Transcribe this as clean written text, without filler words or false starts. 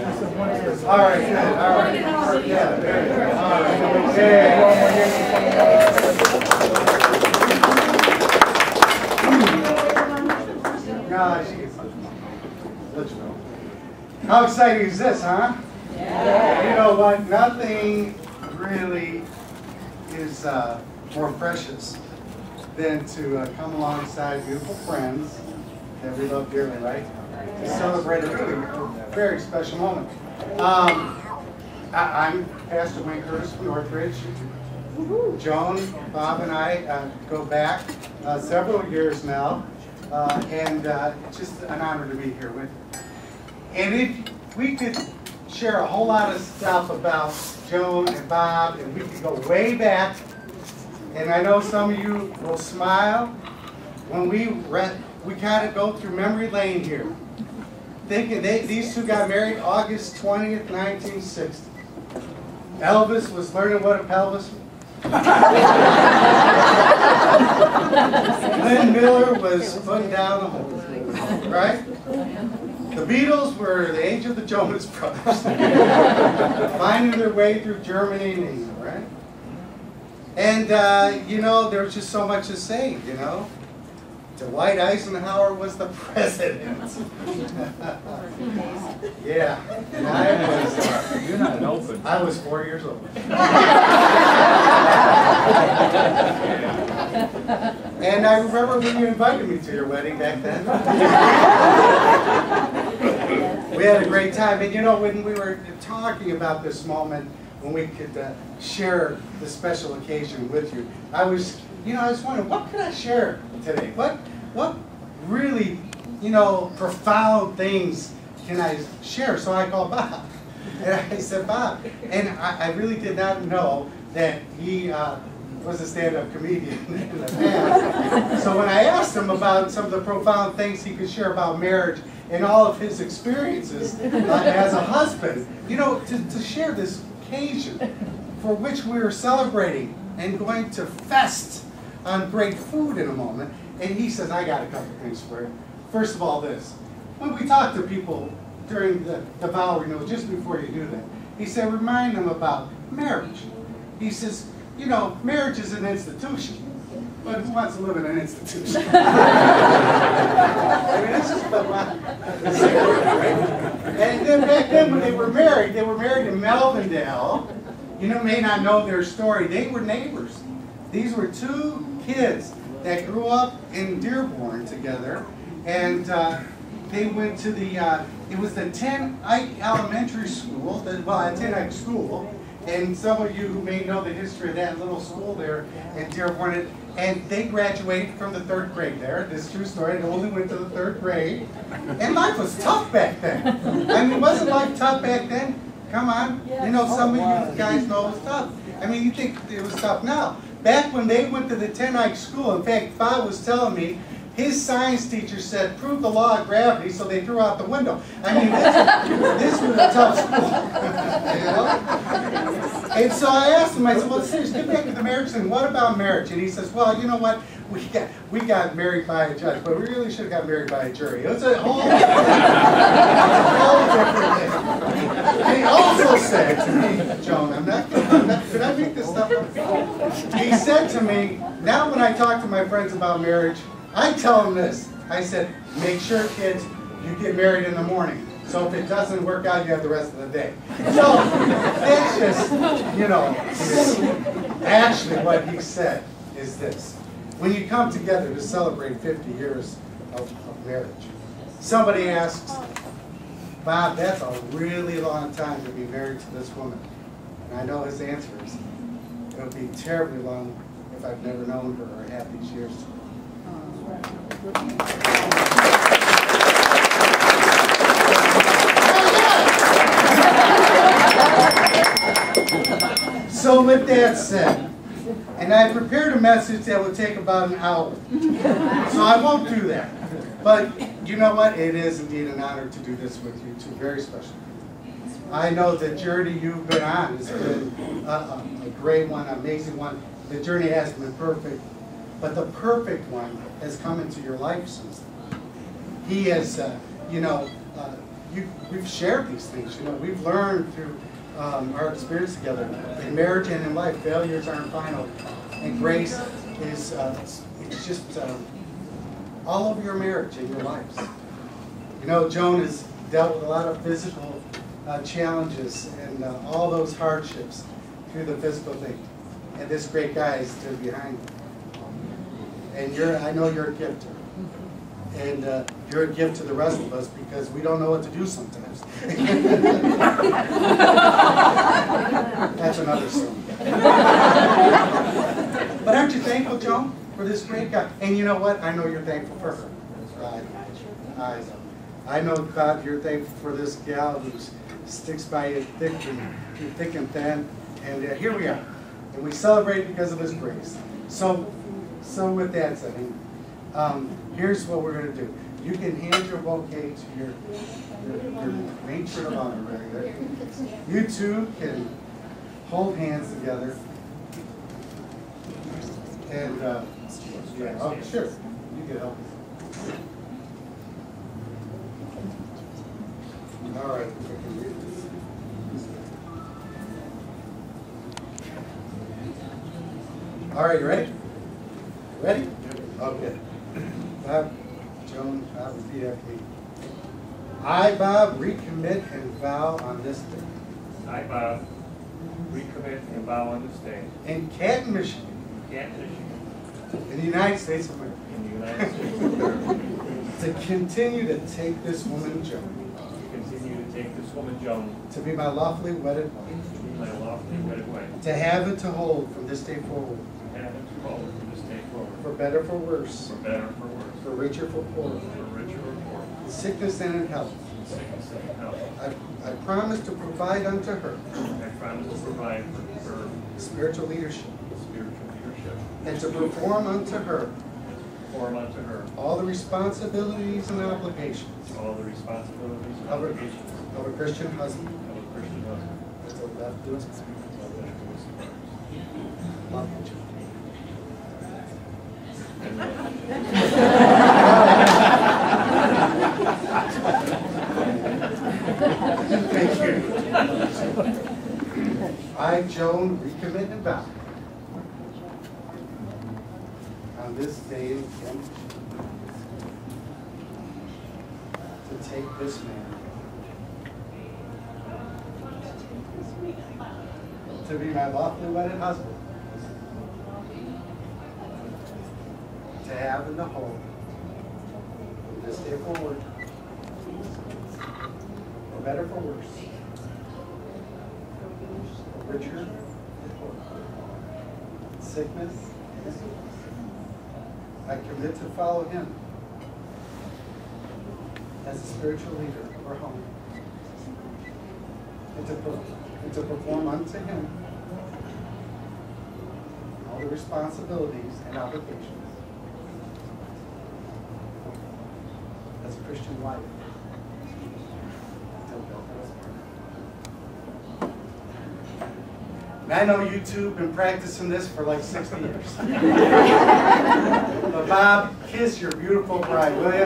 All right, good. All right. Yeah, there you go. All right. Yeah. Gosh, let's go. How exciting is this, huh? Yeah. You know what? Nothing really is more precious than to come alongside beautiful friends that we love dearly, right? To celebrate a really very special moment. I'm Pastor Wayne Curtis from Northridge. Joan, Bob, and I go back several years now, and it's just an honor to be here with you. And if we could share a whole lot of stuff about Joan and Bob, and we could go way back, and I know some of you will smile when we kind of go through memory lane here. Thinking these two got married August 20th, 1960. Elvis was learning what a pelvis was. Lynn Miller was putting down the hole, right? The Beatles were the age of the Jonas Brothers, finding their way through Germany and England, right? And, you know, there was just so much to say, you know. Dwight Eisenhower was the president. Yeah, and I was. You're not open. I was 4 years old. And I remember when you invited me to your wedding back then. We had a great time, and you know, when we were talking about this moment, when we could share the special occasion with you, I was wondering, what could I share today? What really, you know, profound things can I share? So I called Bob, and I said, Bob, and I really did not know that he was a stand-up comedian in the past. So when I asked him about some of the profound things he could share about marriage and all of his experiences as a husband, you know, to share this occasion for which we were celebrating and going to fest on great food in a moment. And he says, I got a couple things for you. First of all, this. When we talk to people during the vow renewal, just before you do that, he said, remind them about marriage. He says, you know, marriage is an institution, but who wants to live in an institution? I mean, that's just the right? And then back then when they were married in Melvindale. You know, may not know their story. They were neighbors. These were two kids that grew up in Dearborn together, and they went to the, it was the 10 Ike Elementary School, well, 10 Ike School, and some of you who may know the history of that little school there in Dearborn, and they graduated from the 3rd grade there. This is a true story. They only went to the 3rd grade, and life was tough back then. I mean, wasn't life tough back then? Come on, you know, some of you guys know it was tough. I mean, you think it was tough now. Back when they went to the 10 Ike School, in fact, Bob was telling me, his science teacher said, prove the law of gravity, so they threw out the window. I mean, this was a tough school. You know? And so I asked him, I said, well, seriously, get back to the marriage thing. What about marriage? And he says, well, you know what? We got married by a judge, but we really should have got married by a jury. It was a whole different thing. And he also said to me, Joan, did I make this stuff up? He said to me, now when I talk to my friends about marriage, I tell them this. I said, make sure, kids, you get married in the morning. So if it doesn't work out, you have the rest of the day. So that's just, you know, actually what he said is this. When you come together to celebrate 50 years of marriage, somebody asks, Bob, that's a really long time to be married to this woman. And I know his answer is, it would be terribly long if I've never known her or had these years. So with that said, and I prepared a message that would take about an hour, so I won't do that. But you know what? It is indeed an honor to do this with you two very special people. I know the journey you've been on has been a great one, an amazing one. The journey hasn't been perfect, but the perfect one has come into your life since then. He has, you know, we've shared these things. You know, we've learned through our experience together. In marriage and in life, failures aren't final, and grace is it's just all over your marriage and your lives. You know, Joan has dealt with a lot of physical challenges and all those hardships through the physical thing, and this great guy is stood behind you. And I know you're a gift to her. And you're a gift to the rest of us because we don't know what to do sometimes. That's another story. But aren't you thankful, Joan, for this great guy? And you know what? I know you're thankful for her. I know, God, you're thankful for this gal who sticks by you thick and thin. And here we are. And we celebrate because of his grace. So with that said, here's what we're going to do. You can hand your bouquet to your matron of honor right there. You two can hold hands together. And, yeah, oh, sure. You can help. All right. All right, you ready? Ready? Okay. Bob, Joan, Bob, repeat after me. I, Bob, recommit and vow on this day. I, Bob, recommit and vow on this day. In Canton, Michigan. Canton, Michigan. In the United States of America. In the United States of America. To continue to take this woman, Joan. To continue to take this woman, Joan. To be my lawfully wedded wife. To be my lawfully wedded wife. To have and to hold from this day forward. To have and to hold from this day forward. For better, for worse. For better, for worse. For richer, for poorer. For richer or poorer. In sickness and in health. In sickness and in health. I promise to provide unto her. I promise to provide for her spiritual leadership. Spiritual leadership. And to perform unto her. Perform unto her all the responsibilities and obligations. All the responsibilities and obligations. Of a Christian husband. Of a Christian husband. Until death do us part. Love you, Joan. Thank you. I, Joan, recommit and vow on this day in Canton to take this man to be my lawfully wedded husband, to have and to hold from this day forward, for better, for worse, for richer, for poorer, sickness, and disease. I commit to follow him as a spiritual leader of our home, and to perform unto him all the responsibilities and obligations as a Christian wife. And I know you two have been practicing this for like 60 years. But Bob, kiss your beautiful bride, will you?